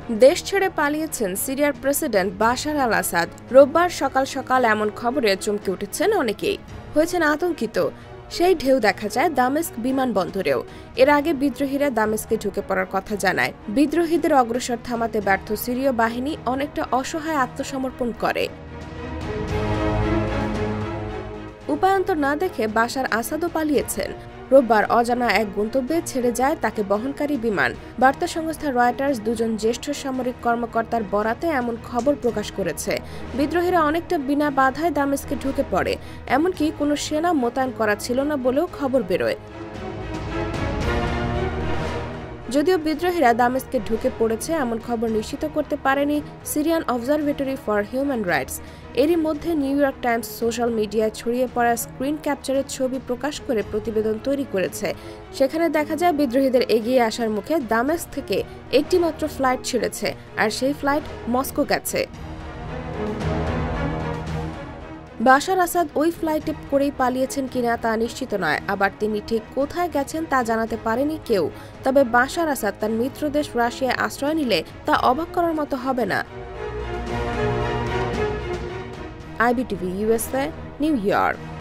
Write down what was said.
দেশ ছেড়ে পালিয়েছেন সিরিয়ার প্রেসিডেন্ট বাশার আল আসাদ। রোববার সকাল সকাল এমন খবরে চমকে উঠেছেন অনেকেই, হয়েছেন আতঙ্কিত। সেই ঢেউ দেখা যায় দামেস্ক বিমানবন্দরেও। এর আগে বিদ্রোহীরা দামেস্কে ঢুকে পড়ার কথা জানায়। বিদ্রোহীদের অগ্রসর থামাতে ব্যর্থ সিরীয় বাহিনী অনেকটা অসহায় আত্মসমর্পণ করে। উপায়ন্তর না দেখে বাশার আসাদও পালিয়েছেন। রোববার অজানা এক গন্তব্যে ছেড়ে যায় তাকে বহনকারী বিমান। বার্তা সংস্থা রয়টার্স দুজন জ্যেষ্ঠ সামরিক কর্মকর্তার বরাতে এমন খবর প্রকাশ করেছে। বিদ্রোহীরা অনেকটা বিনা বাধায় দামেস্কে ঢুকে পড়ে, এমনকি কোনো সেনা মোতায়েন করা ছিল না বলেও খবর বেরোয়। যদিও বিদ্রোহীরা দামেস্কে ঢুকে পড়েছে এমন খবর নিশ্চিত করতে পারেনি Syrian observatory for human rights. এরই মধ্যে নিউ ইয়র্ক টাইমস সোশ্যাল মিডিয়ায় ছড়িয়ে পড়া স্ক্রিন ক্যাপচারের ছবি প্রকাশ করে প্রতিবেদন তৈরি করেছে। সেখানে দেখা যায় বিদ্রোহীদের এগিয়ে আসার মুখে দামেস্ক থেকে একটি মাত্র ফ্লাইট ছেড়েছে, আর সেই ফ্লাইট মস্কো গেছে। বাশার আসাদ ওই ফ্লাইটে করেই পালিয়েছেন কিনা তা নিশ্চিত নয়, আবার তিনি ঠিক কোথায় গেছেন তা জানাতে পারেনি কেউ। তবে বাশার আসাদ তার মিত্রদেশ রাশিয়ায় আশ্রয় নিলে তা অবাক করার মতো হবে না। IBTV USA, new York.